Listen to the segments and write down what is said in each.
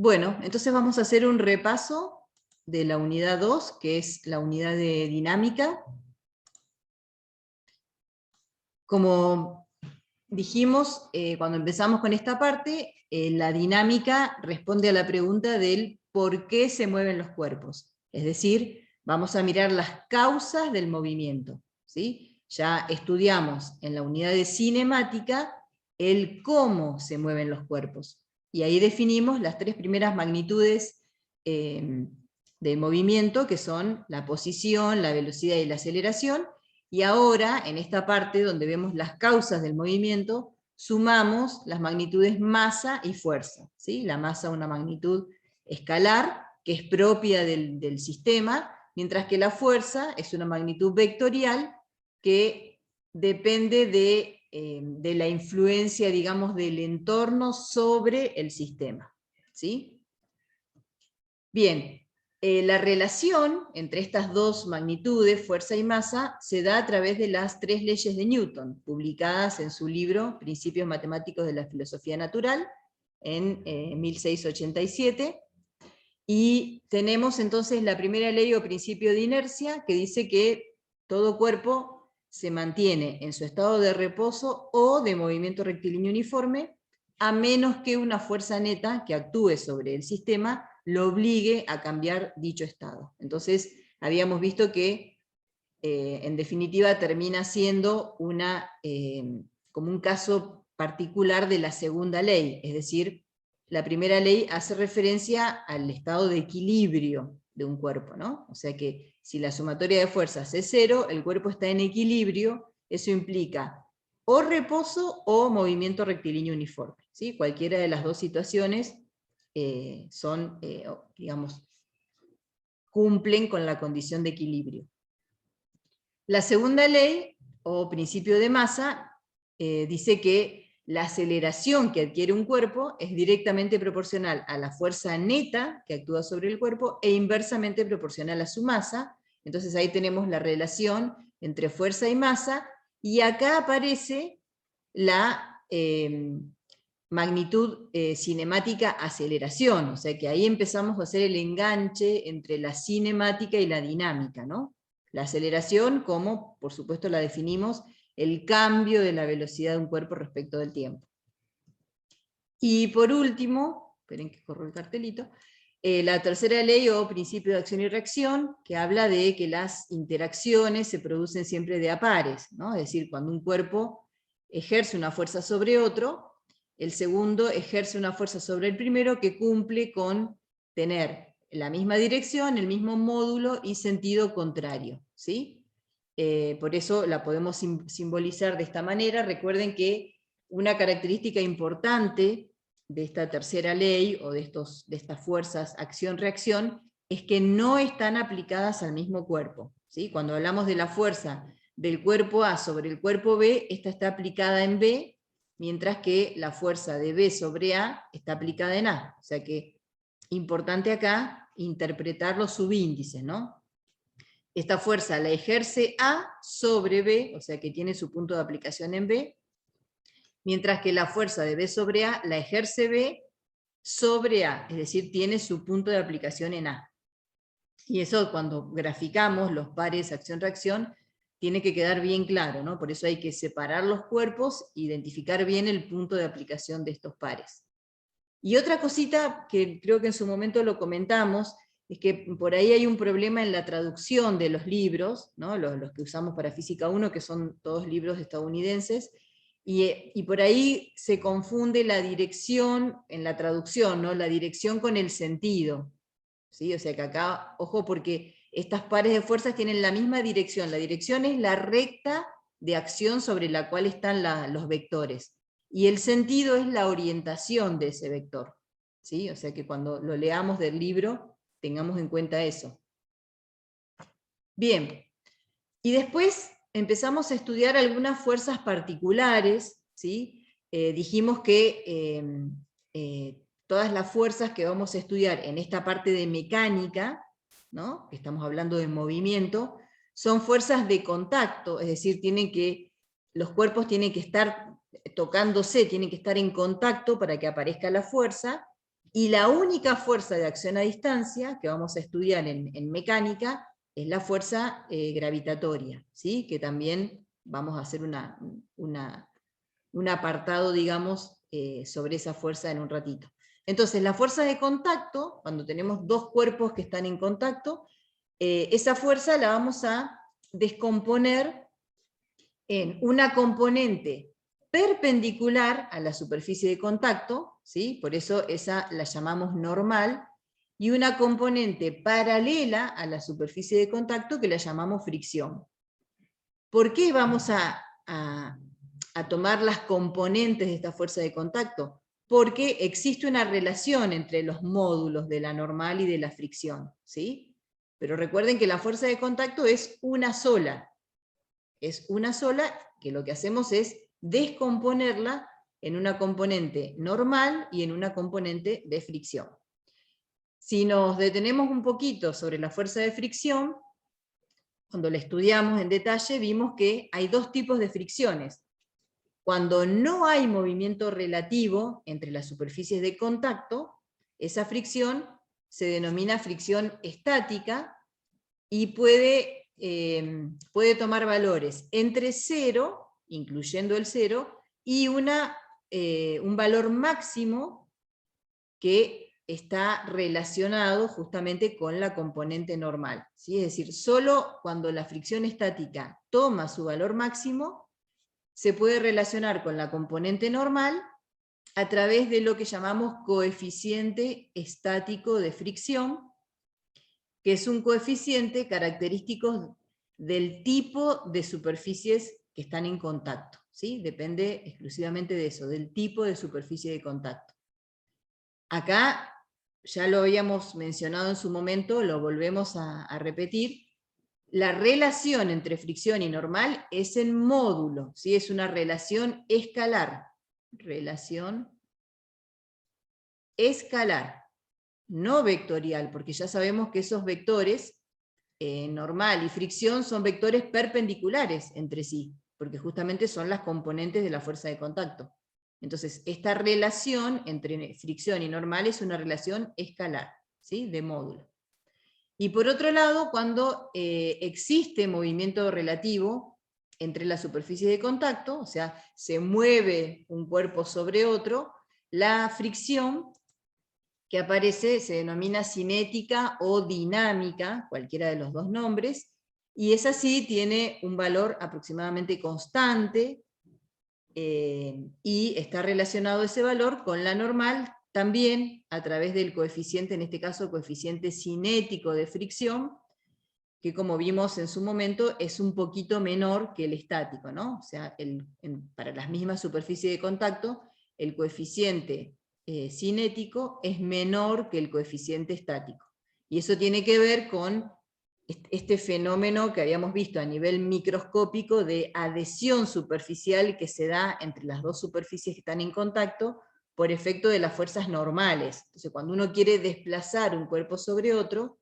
Bueno, entonces vamos a hacer un repaso de la unidad 2, que es la unidad de dinámica. Como dijimos cuando empezamos con esta parte, la dinámica responde a la pregunta del por qué se mueven los cuerpos. Es decir, vamos a mirar las causas del movimiento, ¿sí? Ya estudiamos en la unidad de cinemática el cómo se mueven los cuerpos. Y ahí definimos las tres primeras magnitudes del movimiento, que son la posición, la velocidad y la aceleración. Y ahora, en esta parte donde vemos las causas del movimiento, sumamos las magnitudes masa y fuerza, ¿sí? La masa una magnitud escalar, que es propia del sistema, mientras que la fuerza es una magnitud vectorial, que depende de la influencia, digamos, del entorno sobre el sistema, ¿sí? Bien. La relación entre estas dos magnitudes, fuerza y masa, se da a través de las tres leyes de Newton, publicadas en su libro Principios Matemáticos de la Filosofía Natural, en 1687, y tenemos entonces la primera ley o principio de inercia, que dice que todo cuerpo se mantiene en su estado de reposo o de movimiento rectilíneo uniforme, a menos que una fuerza neta que actúe sobre el sistema lo obligue a cambiar dicho estado. Entonces, habíamos visto que, en definitiva, termina siendo como un caso particular de la segunda ley, es decir, la primera ley hace referencia al estado de equilibrio de un cuerpo, ¿no? O sea que si la sumatoria de fuerzas es 0, el cuerpo está en equilibrio, eso implica o reposo o movimiento rectilíneo uniforme, ¿sí? Cualquiera de las dos situaciones digamos, cumplen con la condición de equilibrio. La segunda ley, o principio de masa, dice que la aceleración que adquiere un cuerpo es directamente proporcional a la fuerza neta que actúa sobre el cuerpo e inversamente proporcional a su masa. Entonces ahí tenemos la relación entre fuerza y masa, y acá aparece la magnitud cinemática aceleración, o sea que ahí empezamos a hacer el enganche entre la cinemática y la dinámica, ¿no? La aceleración, como por supuesto la definimos, el cambio de la velocidad de un cuerpo respecto del tiempo. Y por último, esperen que corro el cartelito, la tercera ley o principio de acción y reacción, que habla de que las interacciones se producen siempre de a pares, ¿no? Es decir, cuando un cuerpo ejerce una fuerza sobre otro, el segundo ejerce una fuerza sobre el primero que cumple con tener la misma dirección, el mismo módulo y sentido contrario, ¿sí? Por eso la podemos simbolizar de esta manera. Recuerden que una característica importante de esta tercera ley, o de estas fuerzas acción-reacción, es que no están aplicadas al mismo cuerpo, ¿sí? Cuando hablamos de la fuerza del cuerpo A sobre el cuerpo B, esta está aplicada en B, mientras que la fuerza de B sobre A está aplicada en A. O sea que, importante acá, interpretar los subíndices, ¿no? Esta fuerza la ejerce A sobre B, o sea que tiene su punto de aplicación en B, mientras que la fuerza de B sobre A la ejerce B sobre A, es decir, tiene su punto de aplicación en A. Y eso, cuando graficamos los pares acción-reacción, tiene que quedar bien claro, ¿no? Por eso hay que separar los cuerpos, identificar bien el punto de aplicación de estos pares. Y otra cosita que creo que en su momento lo comentamos, es que por ahí hay un problema en la traducción de los libros, ¿no? Los que usamos para Física 1, que son todos libros estadounidenses, y por ahí se confunde la dirección en la traducción, ¿no? La dirección con el sentido, ¿sí? O sea que acá, ojo, porque estas pares de fuerzas tienen la misma dirección. La dirección es la recta de acción sobre la cual están los vectores, y el sentido es la orientación de ese vector, ¿sí? O sea que cuando lo leamos del libro, tengamos en cuenta eso. Bien, y después empezamos a estudiar algunas fuerzas particulares, ¿sí? Dijimos que todas las fuerzas que vamos a estudiar en esta parte de mecánica, ¿no? Que estamos hablando de movimiento, son fuerzas de contacto, es decir, los cuerpos tienen que estar tocándose, tienen que estar en contacto para que aparezca la fuerza, Y la única fuerza de acción a distancia que vamos a estudiar en mecánica es la fuerza gravitatoria, ¿sí? Que también vamos a hacer un apartado, digamos, sobre esa fuerza en un ratito. Entonces, la fuerza de contacto, cuando tenemos dos cuerpos que están en contacto, esa fuerza la vamos a descomponer en una componente perpendicular a la superficie de contacto, ¿sí? Por eso esa la llamamos normal, y una componente paralela a la superficie de contacto que la llamamos fricción. ¿Por qué vamos a tomar las componentes de esta fuerza de contacto? Porque existe una relación entre los módulos de la normal y de la fricción, ¿sí? Pero recuerden que la fuerza de contacto es una sola, que lo que hacemos es descomponerla en una componente normal y en una componente de fricción. Si nos detenemos un poquito sobre la fuerza de fricción, cuando la estudiamos en detalle vimos que hay dos tipos de fricciones. Cuando no hay movimiento relativo entre las superficies de contacto, esa fricción se denomina fricción estática y puede tomar valores entre 0, incluyendo el 0, y un valor máximo que está relacionado justamente con la componente normal, ¿sí? Es decir, solo cuando la fricción estática toma su valor máximo, se puede relacionar con la componente normal a través de lo que llamamos coeficiente estático de fricción, que es un coeficiente característico del tipo de superficies que están en contacto, ¿sí? Depende exclusivamente de eso, del tipo de superficie de contacto. Acá ya lo habíamos mencionado en su momento, lo volvemos a repetir. La relación entre fricción y normal es en módulo, ¿sí? Es una relación escalar. Relación escalar, no vectorial, porque ya sabemos que esos vectores, normal y fricción, son vectores perpendiculares entre sí, porque justamente son las componentes de la fuerza de contacto. Entonces, esta relación entre fricción y normal es una relación escalar, ¿sí? De módulo. Y por otro lado, cuando existe movimiento relativo entre las superficies de contacto, o sea, se mueve un cuerpo sobre otro, la fricción que aparece se denomina cinética o dinámica, cualquiera de los dos nombres, y esa sí tiene un valor aproximadamente constante, y está relacionado ese valor con la normal también a través del coeficiente, en este caso coeficiente cinético de fricción, que como vimos en su momento es un poquito menor que el estático, ¿no? O sea, para las mismas superficies de contacto, el coeficiente cinético es menor que el coeficiente estático. Y eso tiene que ver con este fenómeno que habíamos visto a nivel microscópico de adhesión superficial que se da entre las dos superficies que están en contacto por efecto de las fuerzas normales. Entonces, cuando uno quiere desplazar un cuerpo sobre otro,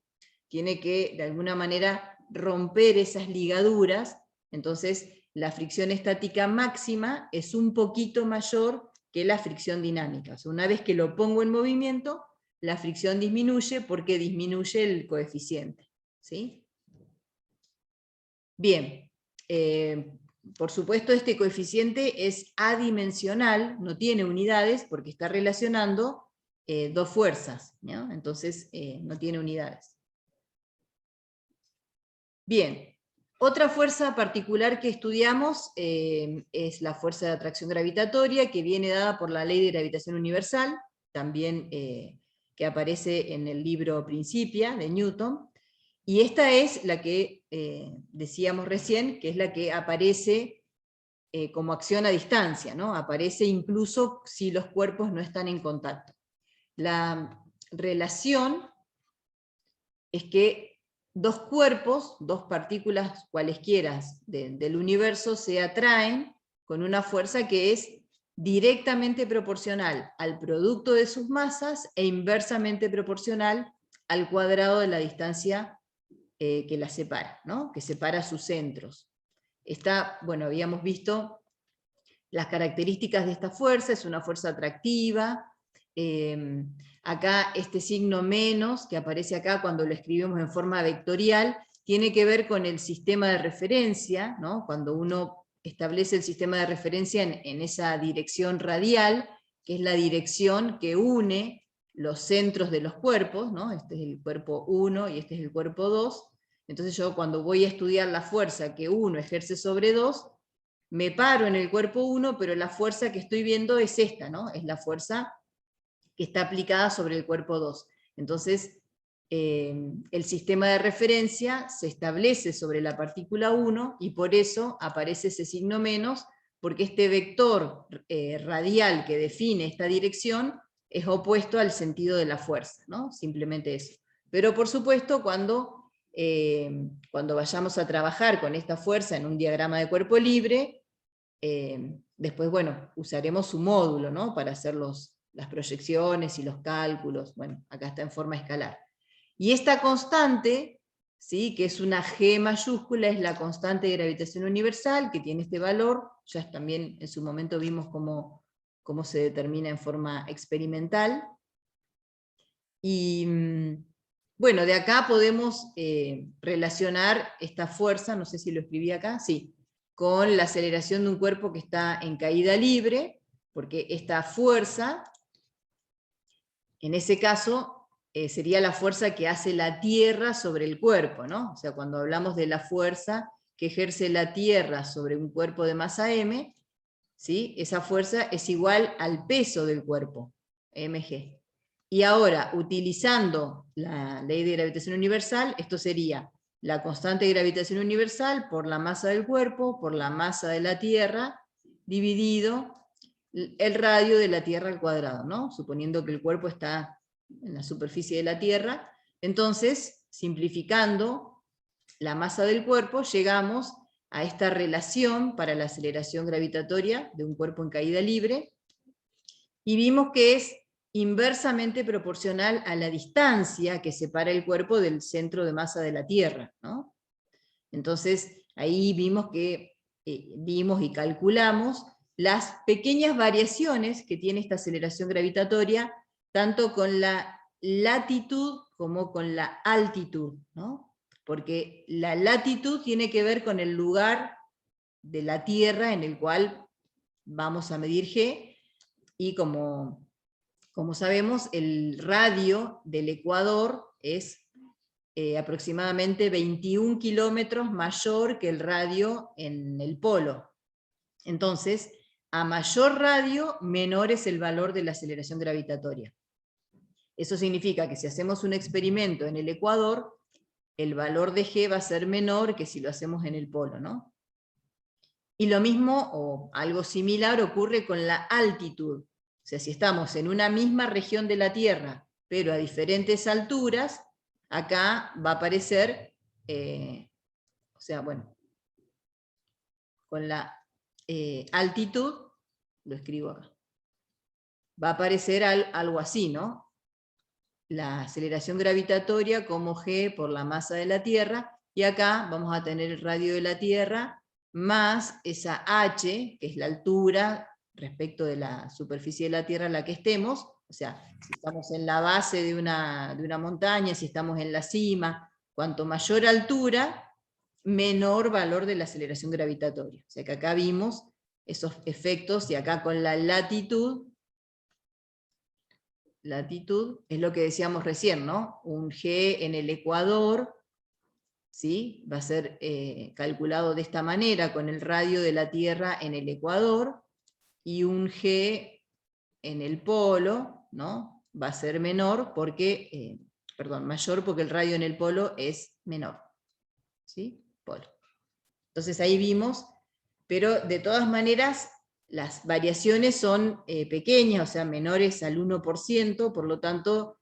tiene que, de alguna manera, romper esas ligaduras, entonces la fricción estática máxima es un poquito mayor que la fricción dinámica. O sea, una vez que lo pongo en movimiento, la fricción disminuye porque disminuye el coeficiente, ¿sí? Bien, por supuesto este coeficiente es adimensional, no tiene unidades porque está relacionando dos fuerzas, ¿no? Entonces no tiene unidades. Bien, otra fuerza particular que estudiamos es la fuerza de atracción gravitatoria, que viene dada por la ley de gravitación universal, también que aparece en el libro Principia, de Newton, y esta es la que decíamos recién, que es la que aparece como acción a distancia, ¿no? Aparece incluso si los cuerpos no están en contacto. La relación es que dos cuerpos, dos partículas cualesquiera del universo se atraen con una fuerza que es directamente proporcional al producto de sus masas e inversamente proporcional al cuadrado de la distancia que las separa, ¿no? Que separa sus centros. Bueno, habíamos visto las características de esta fuerza, es una fuerza atractiva, acá este signo menos, que aparece acá cuando lo escribimos en forma vectorial, tiene que ver con el sistema de referencia, ¿no? Cuando uno establece el sistema de referencia en esa dirección radial, que es la dirección que une los centros de los cuerpos, ¿no? Este es el cuerpo 1 y este es el cuerpo 2. Entonces yo cuando voy a estudiar la fuerza que 1 ejerce sobre 2, me paro en el cuerpo 1, pero la fuerza que estoy viendo es esta, ¿no? Es la fuerza que está aplicada sobre el cuerpo 2. Entonces, el sistema de referencia se establece sobre la partícula 1 y por eso aparece ese signo menos, porque este vector radial que define esta dirección es opuesto al sentido de la fuerza, ¿no? Simplemente eso. Pero por supuesto, cuando vayamos a trabajar con esta fuerza en un diagrama de cuerpo libre, después, bueno, usaremos su módulo, ¿no? Para hacer las proyecciones y los cálculos. Bueno, acá está en forma escalar. Y esta constante, ¿sí? Que es una G mayúscula, es la constante de gravitación universal, que tiene este valor. Ya también en su momento vimos cómo se determina en forma experimental. Y bueno, de acá podemos relacionar esta fuerza, no sé si lo escribí acá, sí, con la aceleración de un cuerpo que está en caída libre, porque esta fuerza, en ese caso, sería la fuerza que hace la Tierra sobre el cuerpo, ¿no? O sea, cuando hablamos de la fuerza que ejerce la Tierra sobre un cuerpo de masa m, ¿sí? Esa fuerza es igual al peso del cuerpo, mg. Y ahora, utilizando la ley de gravitación universal, esto sería la constante de gravitación universal por la masa del cuerpo, por la masa de la Tierra, dividido el radio de la Tierra al cuadrado, ¿no? Suponiendo que el cuerpo está en la superficie de la Tierra. Entonces, simplificando la masa del cuerpo, llegamos a esta relación para la aceleración gravitatoria de un cuerpo en caída libre, y vimos que es inversamente proporcional a la distancia que separa el cuerpo del centro de masa de la Tierra, ¿no? Entonces, ahí vimos y calculamos las pequeñas variaciones que tiene esta aceleración gravitatoria, tanto con la latitud como con la altitud, ¿no? Porque la latitud tiene que ver con el lugar de la Tierra en el cual vamos a medir G, y como sabemos, el radio del ecuador es aproximadamente 21 kilómetros mayor que el radio en el polo. Entonces, a mayor radio, menor es el valor de la aceleración gravitatoria. Eso significa que si hacemos un experimento en el ecuador, el valor de G va a ser menor que si lo hacemos en el polo, ¿no? Y lo mismo, o algo similar, ocurre con la altitud. O sea, si estamos en una misma región de la Tierra, pero a diferentes alturas, acá va a aparecer, o sea, bueno, con la altitud, lo escribo acá, va a aparecer algo así, ¿no? La aceleración gravitatoria como G por la masa de la Tierra, y acá vamos a tener el radio de la Tierra más esa h, que es la altura respecto de la superficie de la Tierra en la que estemos. O sea, si estamos en la base de una montaña, si estamos en la cima, cuanto mayor altura, menor valor de la aceleración gravitatoria. O sea que acá vimos esos efectos, y acá con la latitud es lo que decíamos recién, ¿no? Un G en el ecuador, ¿sí? Va a ser calculado de esta manera, con el radio de la Tierra en el ecuador, y un G en el polo, ¿no? Va a ser menor porque, mayor porque el radio en el polo es menor, ¿sí? Polo. Entonces ahí vimos, pero de todas maneras las variaciones son pequeñas, o sea, menores al 1%, por lo tanto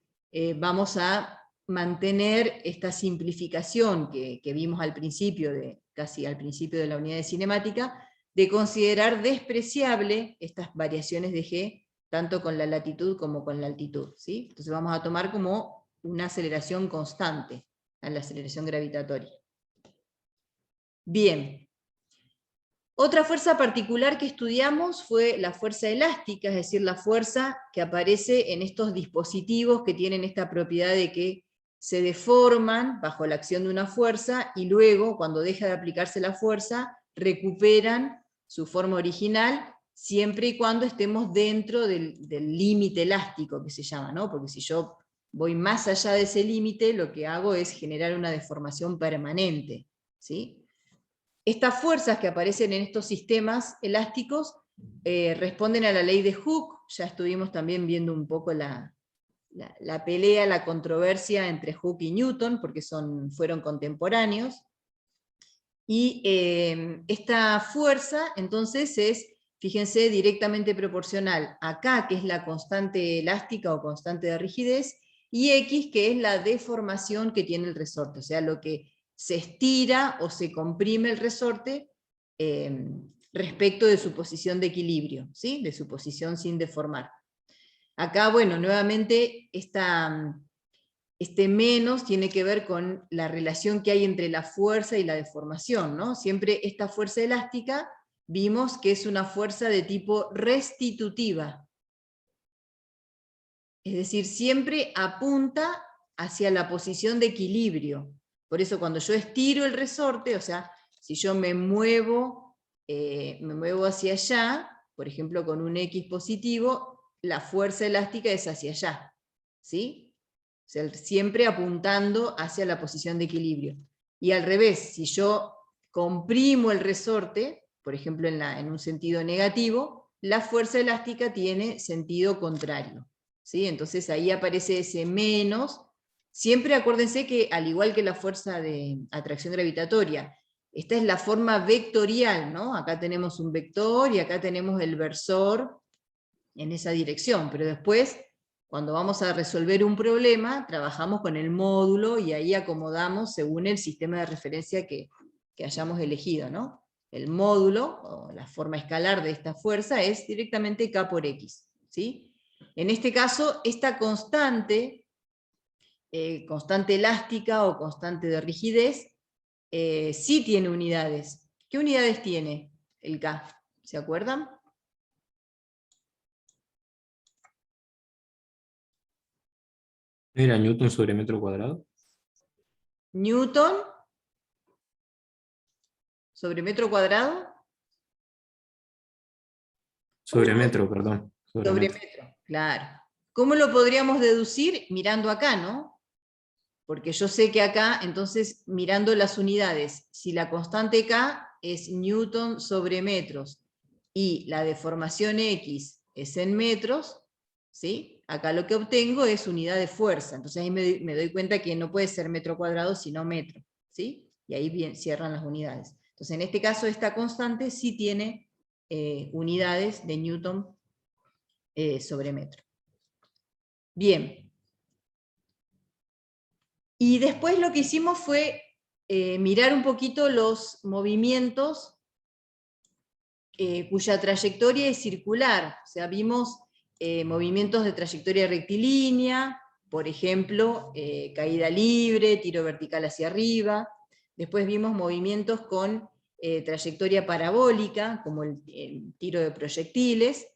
vamos a mantener esta simplificación que vimos al principio, casi al principio de la unidad de cinemática, de considerar despreciable estas variaciones de G, tanto con la latitud como con la altitud, ¿sí? Entonces vamos a tomar como una aceleración constante, a la aceleración gravitatoria. Bien. Otra fuerza particular que estudiamos fue la fuerza elástica, es decir, la fuerza que aparece en estos dispositivos que tienen esta propiedad de que se deforman bajo la acción de una fuerza y luego, cuando deja de aplicarse la fuerza, recuperan su forma original, siempre y cuando estemos dentro del límite elástico que se llama, ¿no? Porque si yo voy más allá de ese límite, lo que hago es generar una deformación permanente, ¿sí? Estas fuerzas que aparecen en estos sistemas elásticos responden a la ley de Hooke. Ya estuvimos también viendo un poco la pelea, la controversia entre Hooke y Newton, porque fueron contemporáneos. Y esta fuerza, entonces, es, fíjense, directamente proporcional a K, que es la constante elástica o constante de rigidez, y X, que es la deformación que tiene el resorte, o sea, lo que se estira o se comprime el resorte respecto de su posición de equilibrio, ¿sí? De su posición sin deformar. Acá, bueno, nuevamente, este menos tiene que ver con la relación que hay entre la fuerza y la deformación, ¿no? Siempre esta fuerza elástica vimos que es una fuerza de tipo restitutiva. Es decir, siempre apunta hacia la posición de equilibrio. Por eso cuando yo estiro el resorte, o sea, si yo me muevo hacia allá, por ejemplo con un X positivo, la fuerza elástica es hacia allá, ¿sí? O sea, siempre apuntando hacia la posición de equilibrio. Y al revés, si yo comprimo el resorte, por ejemplo en un sentido negativo, la fuerza elástica tiene sentido contrario, ¿sí? Entonces ahí aparece ese menos. Siempre acuérdense que, al igual que la fuerza de atracción gravitatoria, esta es la forma vectorial, ¿no? Acá tenemos un vector y acá tenemos el versor en esa dirección, pero después, cuando vamos a resolver un problema, trabajamos con el módulo y ahí acomodamos según el sistema de referencia que hayamos elegido, ¿no? El módulo, o la forma escalar de esta fuerza, es directamente K por X, ¿sí? En este caso, esta constante, constante elástica o constante de rigidez, sí tiene unidades. ¿Qué unidades tiene el K? ¿Se acuerdan? ¿Era Newton sobre metro cuadrado? Newton sobre metro cuadrado. ¿Cómo Sobre metro, perdón. Sobre sobre metro. metro? Claro. ¿Cómo lo podríamos deducir? Mirando acá, ¿no? Porque yo sé que acá, entonces, mirando las unidades, si la constante K es Newton sobre metros y la deformación X es en metros, ¿sí? Acá lo que obtengo es unidad de fuerza. Entonces ahí me doy cuenta que no puede ser metro cuadrado, sino metro, ¿sí? Y ahí bien, cierran las unidades. Entonces en este caso esta constante sí tiene unidades de Newton sobre metro. Bien. Y después lo que hicimos fue mirar un poquito los movimientos cuya trayectoria es circular. O sea, vimos movimientos de trayectoria rectilínea, por ejemplo, caída libre, tiro vertical hacia arriba. Después vimos movimientos con trayectoria parabólica, como el tiro de proyectiles.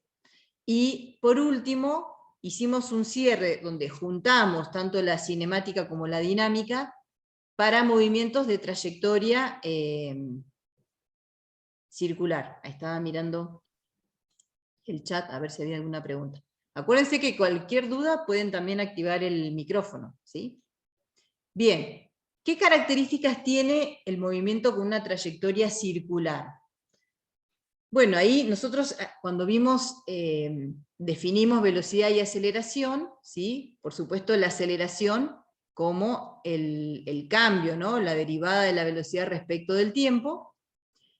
Y por último, hicimos un cierre donde juntamos tanto la cinemática como la dinámica para movimientos de trayectoria circular. Ahí estaba mirando el chat a ver si había alguna pregunta. Acuérdense que cualquier duda pueden también activar el micrófono, ¿sí? Bien, ¿qué características tiene el movimiento con una trayectoria circular? Bueno, ahí nosotros cuando vimos, definimos velocidad y aceleración, ¿sí? Por supuesto la aceleración como el cambio, ¿no? La derivada de la velocidad respecto del tiempo.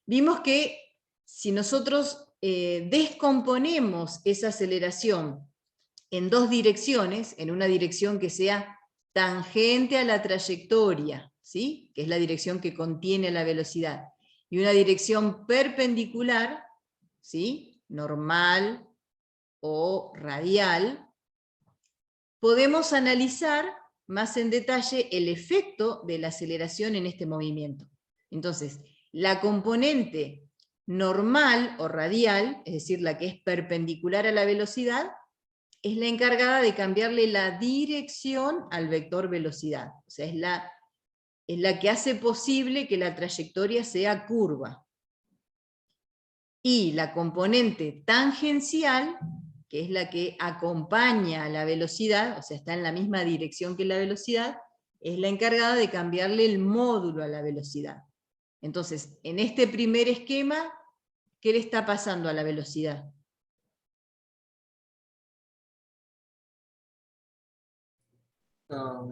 Vimos que si nosotros descomponemos esa aceleración en dos direcciones, en una dirección que sea tangente a la trayectoria, ¿sí? Que es la dirección que contiene la velocidad, y una dirección perpendicular, ¿sí? Normal o radial, podemos analizar más en detalle el efecto de la aceleración en este movimiento. Entonces, la componente normal o radial, es decir, la que es perpendicular a la velocidad, es la encargada de cambiarle la dirección al vector velocidad. O sea, es la que hace posible que la trayectoria sea curva. Y la componente tangencial, que es la que acompaña a la velocidad, o sea, está en la misma dirección que la velocidad, es la encargada de cambiarle el módulo a la velocidad. Entonces, en este primer esquema, ¿qué le está pasando a la velocidad?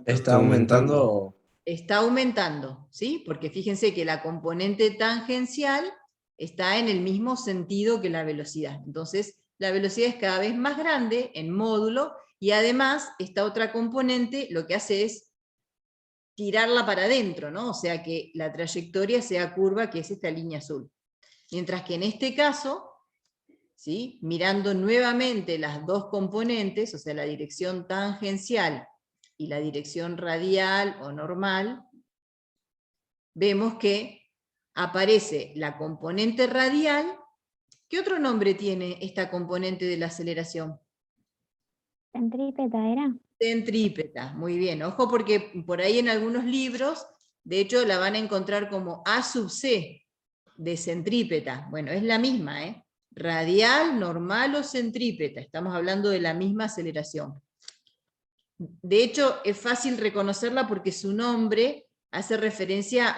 Está aumentando. Está aumentando, ¿sí? Porque fíjense que la componente tangencial está en el mismo sentido que la velocidad. Entonces, la velocidad es cada vez más grande en módulo, y además esta otra componente lo que hace es tirarla para adentro, ¿no? O sea que la trayectoria sea curva, que es esta línea azul. Mientras que en este caso, ¿sí?, mirando nuevamente las dos componentes, o sea, la dirección tangencial y la dirección radial o normal, vemos que aparece la componente radial. ¿Qué otro nombre tiene esta componente de la aceleración? Centrípeta era. Centrípeta, muy bien. Ojo, porque por ahí en algunos libros, de hecho, la van a encontrar como A sub C de centrípeta. Bueno, es la misma, ¿eh? Radial, normal o centrípeta. Estamos hablando de la misma aceleración. De hecho, es fácil reconocerla porque su nombre hace referencia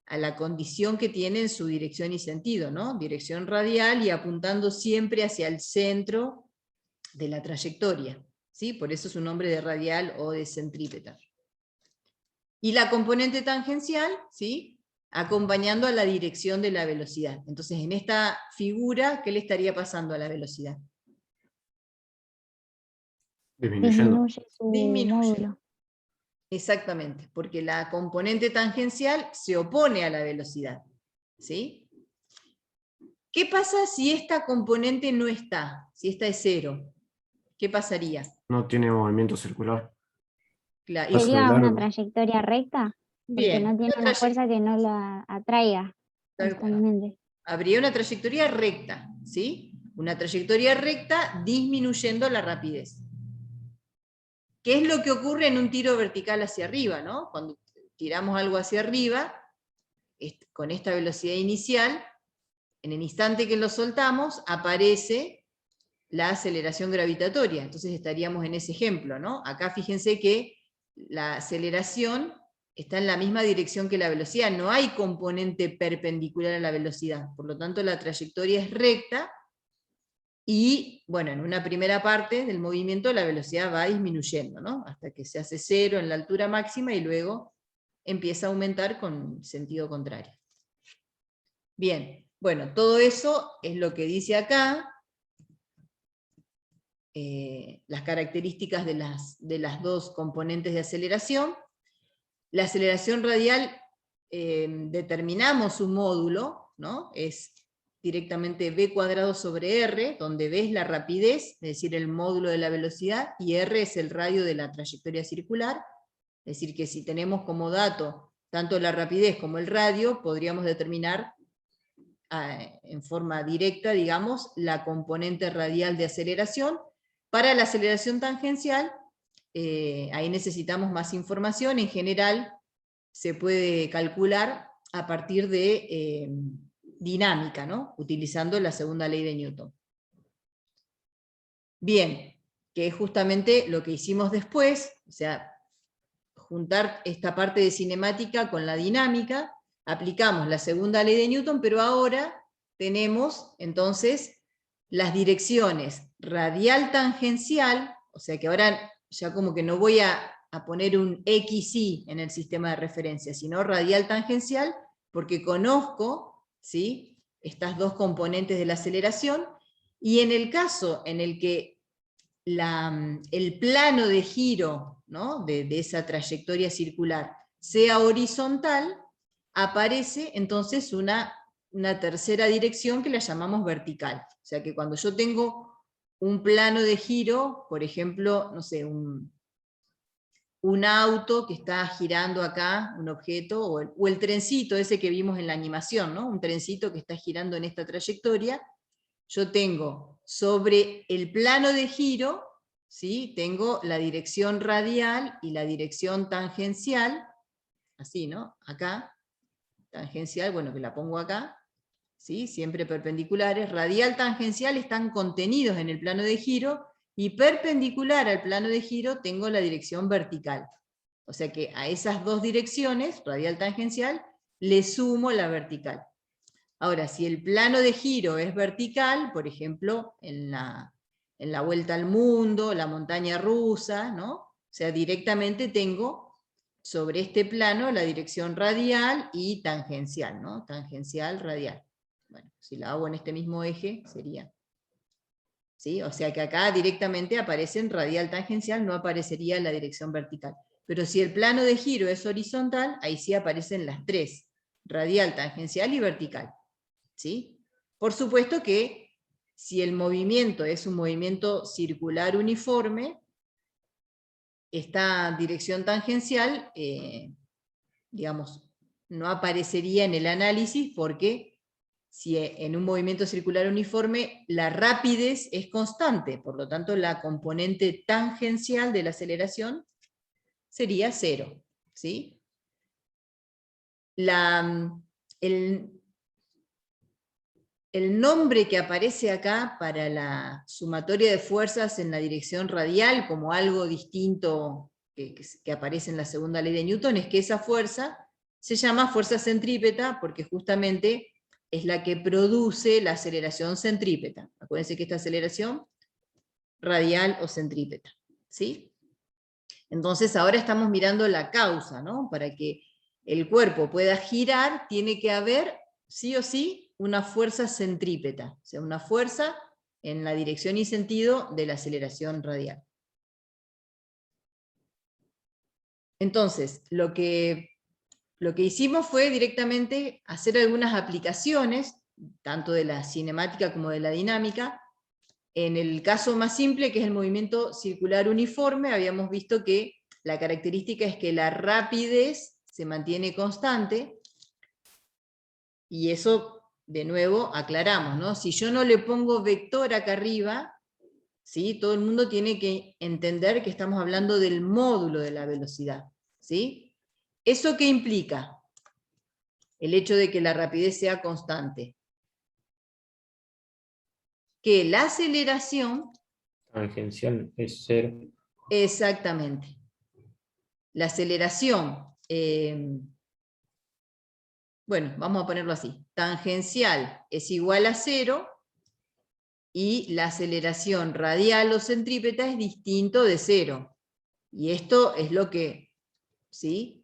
a la condición que tiene en su dirección y sentido, ¿no? Dirección radial y apuntando siempre hacia el centro de la trayectoria, ¿sí? Por eso su nombre de radial o de centrípeta. Y la componente tangencial, ¿sí?, acompañando a la dirección de la velocidad. Entonces, en esta figura, ¿qué le estaría pasando a la velocidad? Disminuyendo. Disminuye su Disminuye. módulo. Exactamente, porque la componente tangencial se opone a la velocidad, ¿sí? ¿Qué pasa si esta componente no está? Si esta es cero, ¿qué pasaría? No tiene movimiento circular. Claro, Paso de ¿Sería una largo. trayectoria recta? Porque bien, no tiene una fuerza que no la atraiga tal cual. constantemente. Habría una trayectoria recta, ¿sí? Una trayectoria recta disminuyendo la rapidez. ¿Qué es lo que ocurre en un tiro vertical hacia arriba, ¿no? Cuando tiramos algo hacia arriba, con esta velocidad inicial, en el instante que lo soltamos, aparece la aceleración gravitatoria. Entonces estaríamos en ese ejemplo, ¿no? Acá fíjense que la aceleración está en la misma dirección que la velocidad, no hay componente perpendicular a la velocidad, por lo tanto la trayectoria es recta, y bueno, en una primera parte del movimiento la velocidad va disminuyendo, ¿no? Hasta que se hace cero en la altura máxima y luego empieza a aumentar con sentido contrario. Bien, bueno, todo eso es lo que dice acá, las características de las dos componentes de aceleración. La aceleración radial, determinamos su módulo, ¿no? Es directamente v cuadrado sobre r, donde v es la rapidez, es decir, el módulo de la velocidad, y r es el radio de la trayectoria circular. Es decir, que si tenemos como dato tanto la rapidez como el radio, podríamos determinar en forma directa, digamos, la componente radial de aceleración. Para la aceleración tangencial, ahí necesitamos más información. En general, se puede calcular a partir de dinámica, ¿no? Utilizando la segunda ley de Newton. Bien, que es justamente lo que hicimos después, o sea, juntar esta parte de cinemática con la dinámica, aplicamos la segunda ley de Newton, pero ahora tenemos entonces las direcciones radial tangencial, o sea que ahora ya como que no voy a poner un XY en el sistema de referencia, sino radial tangencial, porque conozco, ¿sí?, estas dos componentes de la aceleración, y en el caso en el que el plano de giro, ¿no?, de esa trayectoria circular sea horizontal, aparece entonces una tercera dirección que la llamamos vertical. O sea que cuando yo tengo un plano de giro, por ejemplo, no sé, un un auto que está girando acá, un objeto, o el trencito ese que vimos en la animación, ¿no? Un trencito que está girando en esta trayectoria. Yo tengo sobre el plano de giro, ¿sí? Tengo la dirección radial y la dirección tangencial, así, ¿no? Acá, tangencial, bueno, que la pongo acá, ¿sí? Siempre perpendiculares. Radial, tangencial están contenidos en el plano de giro, y perpendicular al plano de giro tengo la dirección vertical. O sea que a esas dos direcciones, radial, tangencial, le sumo la vertical. Ahora, si el plano de giro es vertical, por ejemplo, en la vuelta al mundo, la montaña rusa, ¿no? O sea, directamente tengo sobre este plano la dirección radial y tangencial, ¿no? Tangencial, radial. Bueno, si la hago en este mismo eje, sería... ¿Sí? O sea que acá directamente aparecen radial, tangencial, no aparecería la dirección vertical. Pero si el plano de giro es horizontal, ahí sí aparecen las tres, radial, tangencial y vertical. ¿Sí? Por supuesto que si el movimiento es un movimiento circular uniforme, esta dirección tangencial, digamos, no aparecería en el análisis, porque si en un movimiento circular uniforme la rapidez es constante, por lo tanto la componente tangencial de la aceleración sería 0. ¿Sí? El nombre que aparece acá para la sumatoria de fuerzas en la dirección radial, como algo distinto que aparece en la segunda ley de Newton, es que esa fuerza se llama fuerza centrípeta, porque justamente es la que produce la aceleración centrípeta. Acuérdense que esta aceleración radial o centrípeta. ¿Sí? Entonces ahora estamos mirando la causa, ¿no? Para que el cuerpo pueda girar, tiene que haber, sí o sí, una fuerza centrípeta, o sea, una fuerza en la dirección y sentido de la aceleración radial. Entonces, lo que hicimos fue directamente hacer algunas aplicaciones, tanto de la cinemática como de la dinámica. En el caso más simple, que es el movimiento circular uniforme, habíamos visto que la característica es que la rapidez se mantiene constante, y eso, de nuevo, aclaramos, ¿no? Si yo no le pongo vector acá arriba, ¿sí? Todo el mundo tiene que entender que estamos hablando del módulo de la velocidad. ¿Sí? ¿Eso qué implica? El hecho de que la rapidez sea constante. Que la aceleración... Tangencial es 0. Exactamente. La aceleración... bueno, vamos a ponerlo así. Tangencial es igual a 0, y la aceleración radial o centrípeta es distinto de 0. Y esto es lo que, ¿sí?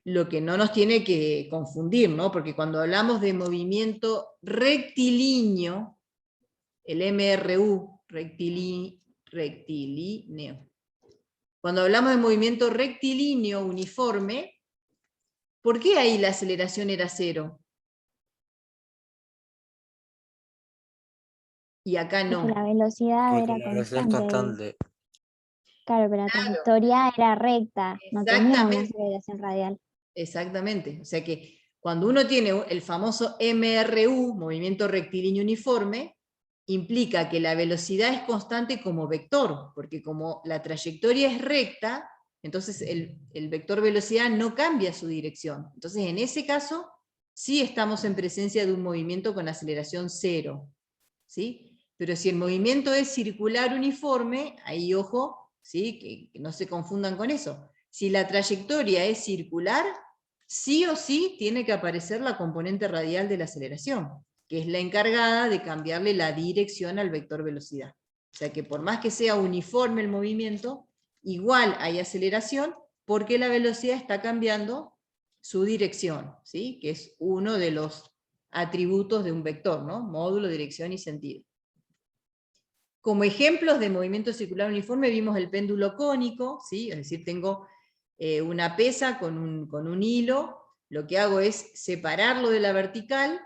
Lo que no nos tiene que confundir, ¿no? Porque cuando hablamos de movimiento rectilíneo, el MRU, rectilíneo. Cuando hablamos de movimiento rectilíneo uniforme, ¿por qué ahí la aceleración era 0? Y acá no. Porque la velocidad Porque era la velocidad es constante. constante. Claro, pero la trayectoria era recta, no tenía una aceleración radial. Exactamente. O sea que cuando uno tiene el famoso MRU, movimiento rectilíneo uniforme, implica que la velocidad es constante como vector, porque como la trayectoria es recta, entonces el vector velocidad no cambia su dirección. Entonces en ese caso sí estamos en presencia de un movimiento con aceleración 0. ¿Sí? Pero si el movimiento es circular uniforme, ahí ojo, ¿sí? Que no se confundan con eso. Si la trayectoria es circular, sí o sí tiene que aparecer la componente radial de la aceleración, que es la encargada de cambiarle la dirección al vector velocidad. O sea que por más que sea uniforme el movimiento, igual hay aceleración, porque la velocidad está cambiando su dirección, ¿sí? Que es uno de los atributos de un vector, ¿no? Módulo, dirección y sentido. Como ejemplos de movimiento circular uniforme vimos el péndulo cónico, ¿sí? Es decir, tengo una pesa con un hilo, lo que hago es separarlo de la vertical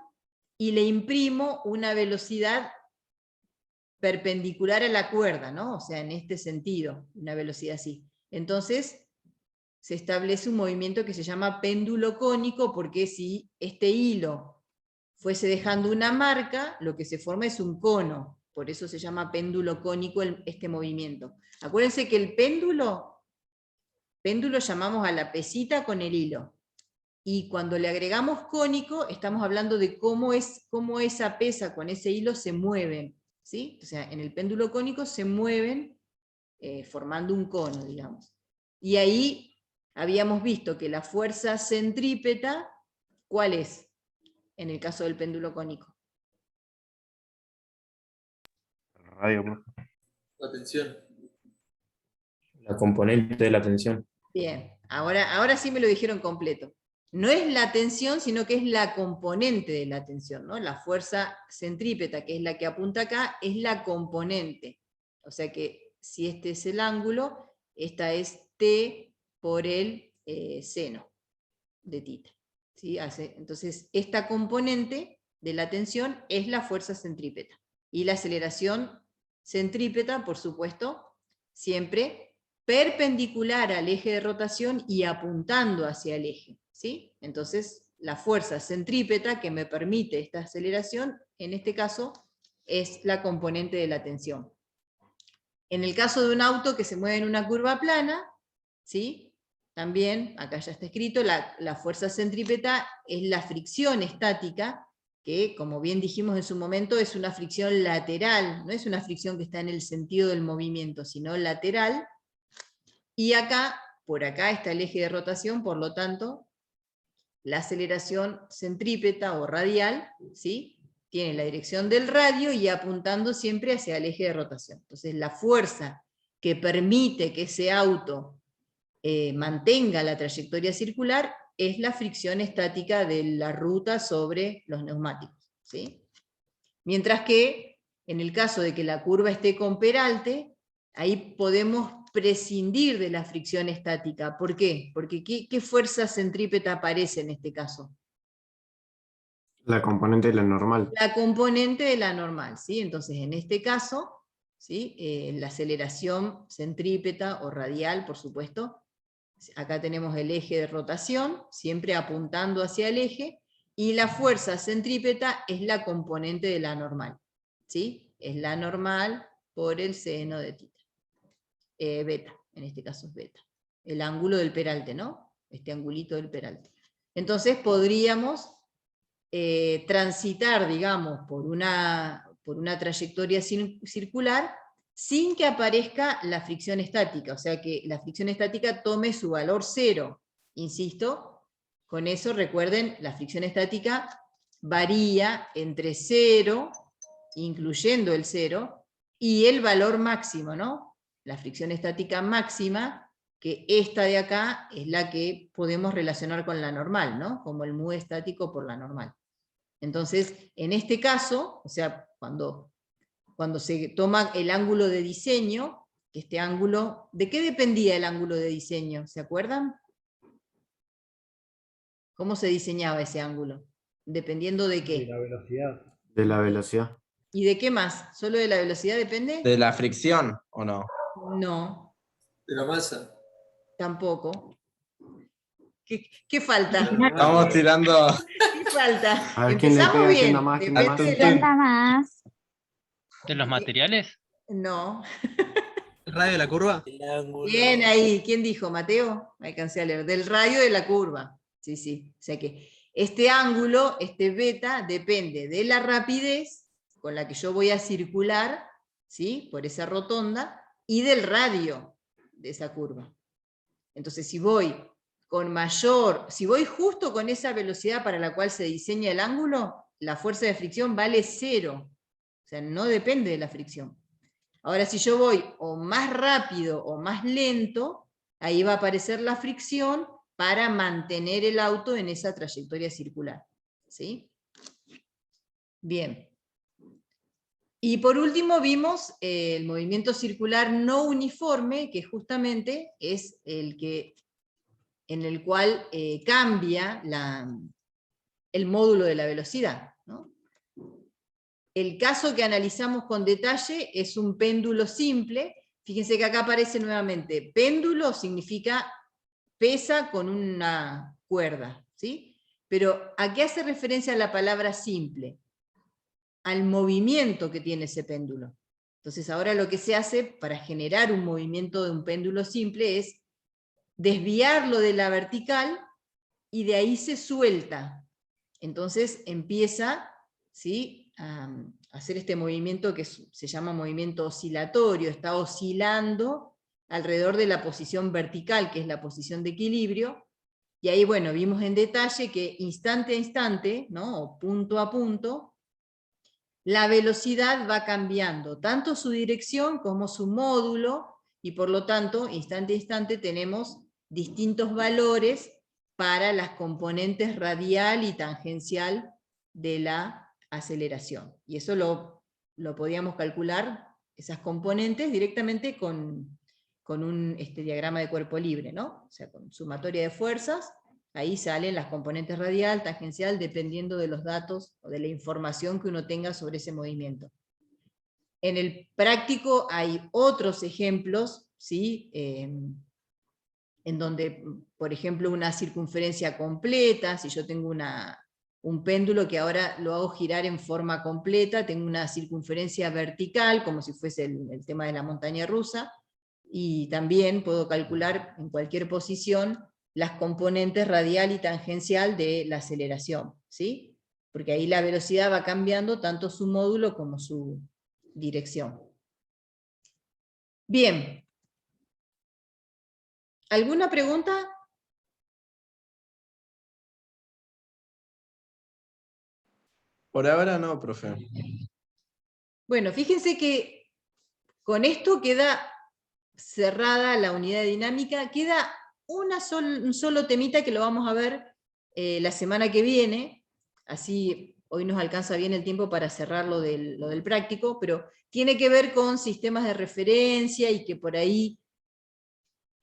y le imprimo una velocidad perpendicular a la cuerda, ¿no? O sea, en este sentido, una velocidad así. entonces se establece un movimiento que se llama péndulo cónico, porque si este hilo fuese dejando una marca, lo que se forma es un cono, por eso se llama péndulo cónico este movimiento. Acuérdense que el péndulo llamamos a la pesita con el hilo, y cuando le agregamos cónico, estamos hablando de cómo esa pesa con ese hilo se mueven, ¿sí? O sea, en el péndulo cónico se mueven formando un cono, digamos. Y ahí habíamos visto que la fuerza centrípeta, ¿cuál es? En el caso del péndulo cónico. Radio. La tensión. La componente de la tensión. Bien, ahora sí me lo dijeron completo. No es la tensión, sino que es la componente de la tensión, ¿no? La fuerza centrípeta, que es la que apunta acá, es la componente. O sea que si este es el ángulo, esta es T por el seno de tita, ¿sí? Entonces, esta componente de la tensión es la fuerza centrípeta. Y la aceleración centrípeta, por supuesto, siempre perpendicular al eje de rotación y apuntando hacia el eje, ¿sí? Entonces, la fuerza centrípeta que me permite esta aceleración, en este caso, es la componente de la tensión. En el caso de un auto que se mueve en una curva plana, ¿sí? También, acá ya está escrito, la fuerza centrípeta es la fricción estática, que como bien dijimos en su momento, es una fricción lateral, no es una fricción que está en el sentido del movimiento, sino lateral. Y acá, por acá está el eje de rotación, por lo tanto, la aceleración centrípeta o radial, ¿sí? Tiene la dirección del radio y apuntando siempre hacia el eje de rotación. Entonces la fuerza que permite que ese auto mantenga la trayectoria circular es la fricción estática de la ruta sobre los neumáticos, ¿sí? Mientras que, en el caso de que la curva esté con peralte, ahí podemos prescindir de la fricción estática. ¿Por qué? Porque ¿qué fuerza centrípeta aparece en este caso? La componente de la normal. La componente de la normal, ¿sí? Entonces, en este caso, ¿sí? La aceleración centrípeta o radial, por supuesto, acá tenemos el eje de rotación, siempre apuntando hacia el eje, y la fuerza centrípeta es la componente de la normal, ¿sí? Es la normal por el seno de tita. Beta, en este caso es beta. El ángulo del peralte, ¿no? Este angulito del peralte. Entonces podríamos transitar, digamos, por una trayectoria circular sin que aparezca la fricción estática, o sea que la fricción estática tome su valor cero. Insisto, con eso recuerden, la fricción estática varía entre 0, incluyendo el 0, y el valor máximo, ¿no? La fricción estática máxima, que esta de acá es la que podemos relacionar con la normal, ¿no? Como el mu estático por la normal. Entonces, en este caso, o sea, cuando se toma el ángulo de diseño, que este ángulo, ¿de qué dependía el ángulo de diseño? ¿Se acuerdan? ¿Cómo se diseñaba ese ángulo? ¿Dependiendo de qué? De la velocidad. De la velocidad. ¿Y de qué más? ¿Solo de la velocidad depende? ¿De la fricción o no? No, De la masa. tampoco. ¿Qué falta? Estamos tirando. ¿Qué falta? A ver quién le Empezamos pega, quién bien. da más, quién da Depende más. de la- Cuenta más. ¿De los materiales? No. ¿El radio de la curva? Bien ahí. ¿Quién dijo? ¿Mateo? Alcancé a leer. Del radio de la curva. Sí, sí. O sea que este ángulo, este beta, depende de la rapidez con la que yo voy a circular, ¿sí? Por esa rotonda, y del radio de esa curva. Entonces, si voy justo con esa velocidad para la cual se diseña el ángulo, la fuerza de fricción vale 0. O sea, no depende de la fricción. Ahora, si yo voy o más rápido o más lento, ahí va a aparecer la fricción para mantener el auto en esa trayectoria circular. ¿Sí? Bien. Y por último vimos el movimiento circular no uniforme, que justamente es el que en el cual cambia el módulo de la velocidad, ¿no? El caso que analizamos con detalle es un péndulo simple. Fíjense que acá aparece nuevamente, péndulo significa pesa con una cuerda, ¿sí? Pero ¿a qué hace referencia la palabra simple? Al movimiento que tiene ese péndulo. Entonces ahora lo que se hace para generar un movimiento de un péndulo simple es desviarlo de la vertical y de ahí se suelta. Entonces empieza, ¿sí?, a hacer este movimiento que se llama movimiento oscilatorio, está oscilando alrededor de la posición vertical, que es la posición de equilibrio, y ahí, bueno, vimos en detalle que instante a instante, ¿no?, o punto a punto, la velocidad va cambiando, tanto su dirección como su módulo, y por lo tanto, instante a instante tenemos distintos valores para las componentes radial y tangencial de la aceleración. Y eso lo podíamos calcular, esas componentes, directamente con un diagrama de cuerpo libre, ¿no? O sea, con sumatoria de fuerzas, ahí salen las componentes radial, tangencial, dependiendo de los datos o de la información que uno tenga sobre ese movimiento. En el práctico hay otros ejemplos, ¿sí?, en donde, por ejemplo, una circunferencia completa, si yo tengo un péndulo que ahora lo hago girar en forma completa, tengo una circunferencia vertical, como si fuese el tema de la montaña rusa, y también puedo calcular en cualquier posición las componentes radial y tangencial de la aceleración, ¿sí? Porque ahí la velocidad va cambiando tanto su módulo como su dirección. Bien. ¿Alguna pregunta? Por ahora no, profe. Bueno, fíjense que con esto queda cerrada la unidad de dinámica, queda un solo temita que lo vamos a ver la semana que viene, así hoy nos alcanza bien el tiempo para cerrar lo del práctico, pero tiene que ver con sistemas de referencia y que por ahí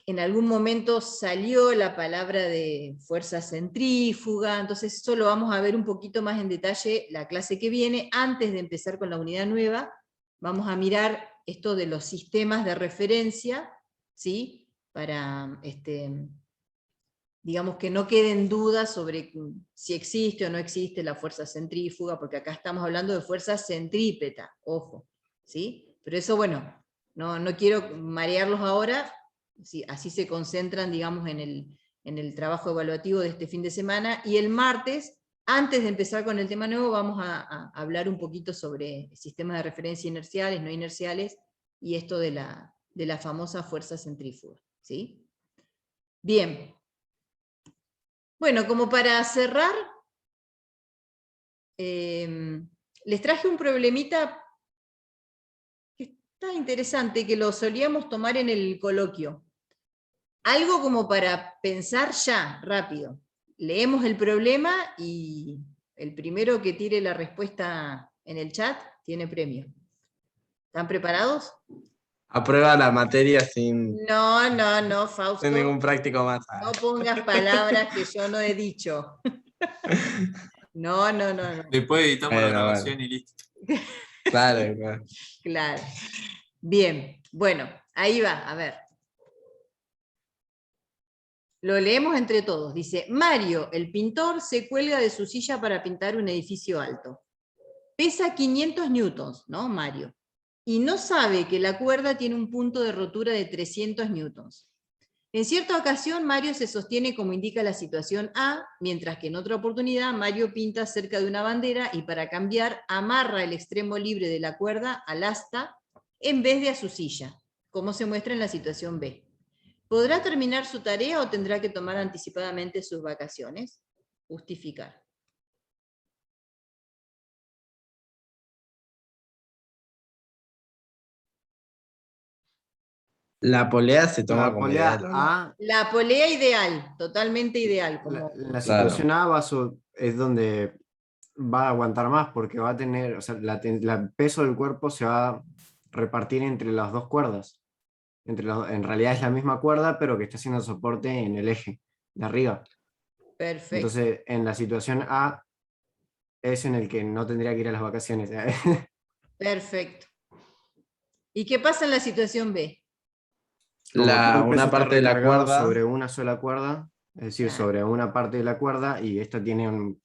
en algún momento salió la palabra de fuerza centrífuga, entonces eso lo vamos a ver un poquito más en detalle la clase que viene. Antes de empezar con la unidad nueva, vamos a mirar esto de los sistemas de referencia, ¿sí?, para, digamos, que no queden dudas sobre si existe o no existe la fuerza centrífuga, porque acá estamos hablando de fuerza centrípeta, ojo, ¿sí? Pero eso, bueno, no quiero marearlos ahora. Sí, así se concentran, digamos, en el trabajo evaluativo de este fin de semana, y el martes, antes de empezar con el tema nuevo, vamos a hablar un poquito sobre sistemas de referencia inerciales, no inerciales, y esto de la famosa fuerza centrífuga, ¿sí? Bien. Bueno, como para cerrar, les traje un problemita que está interesante, que lo solíamos tomar en el coloquio. Algo como para pensar ya, rápido. Leemos el problema y el primero que tire la respuesta en el chat tiene premio. ¿Están preparados? Aprueba la materia sin No, Fausto. ningún práctico más. No pongas palabras que yo no he dicho. No. Después editamos la Bueno, grabación y listo. Claro, claro. Claro. Bien, bueno, ahí va, a ver. Lo leemos entre todos. Dice, Mario, el pintor, se cuelga de su silla para pintar un edificio alto. Pesa 500 newtons, ¿no, Mario? Y no sabe que la cuerda tiene un punto de rotura de 300 newtons. En cierta ocasión, Mario se sostiene como indica la situación A, mientras que en otra oportunidad, Mario pinta cerca de una bandera y para cambiar, amarra el extremo libre de la cuerda al asta en vez de a su silla, como se muestra en la situación B. ¿Podrá terminar su tarea o tendrá que tomar anticipadamente sus vacaciones? Justificar. La polea se toma La como polea ideal, ¿o no? A, La polea ideal, totalmente ideal. la situación A es donde va a aguantar más, porque va a tener, o sea, el peso del cuerpo se va a repartir entre las dos cuerdas. En realidad es la misma cuerda, pero que está haciendo soporte en el eje de arriba. Perfecto. Entonces, en la situación A es en el que no tendría que ir a las vacaciones. Perfecto. ¿Y qué pasa en la situación B? Como todo el peso Una está parte de la recargado cuerda. sobre una sola cuerda, es decir, sobre una parte de la cuerda, y esta tiene un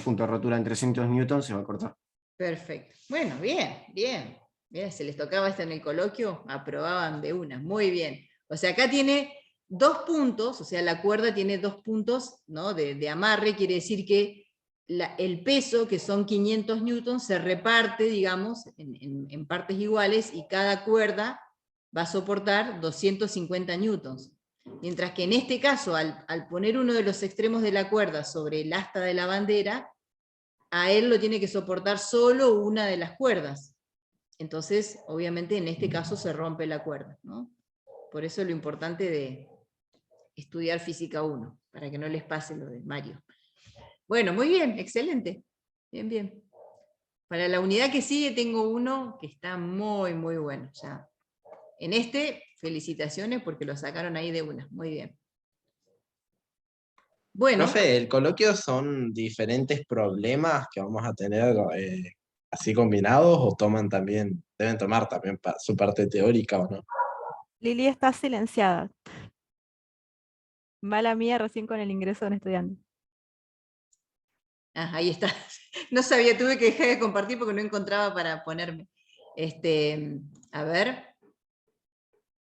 punto de rotura en 300 newtons, se va a cortar. Perfecto. Bueno, bien, bien. Bien, se les tocaba esto en el coloquio, aprobaban de una. Muy bien. O sea, acá tiene 2 puntos, o sea, la cuerda tiene 2 puntos, ¿no? de amarre, quiere decir que el peso, que son 500 newtons, se reparte, digamos, en partes iguales, y cada cuerda va a soportar 250 newtons. Mientras que en este caso, al poner uno de los extremos de la cuerda sobre el asta de la bandera, a él lo tiene que soportar solo una de las cuerdas. Entonces, obviamente, en este caso se rompe la cuerda, ¿no? Por eso lo importante de estudiar física 1, para que no les pase lo de Mario. Bueno, muy bien, excelente. Bien, bien. Para la unidad que sigue tengo uno que está muy, muy bueno. Ya. En este, felicitaciones porque lo sacaron ahí de una. Muy bien. Bueno. Profe, ¿el coloquio son diferentes problemas que vamos a tener así combinados o toman también, deben tomar también su parte teórica o no? Lili está silenciada. Mala mía recién con el ingreso de un estudiante. Ah, ahí está. No sabía, tuve que dejar de compartir porque no encontraba para ponerme. A ver.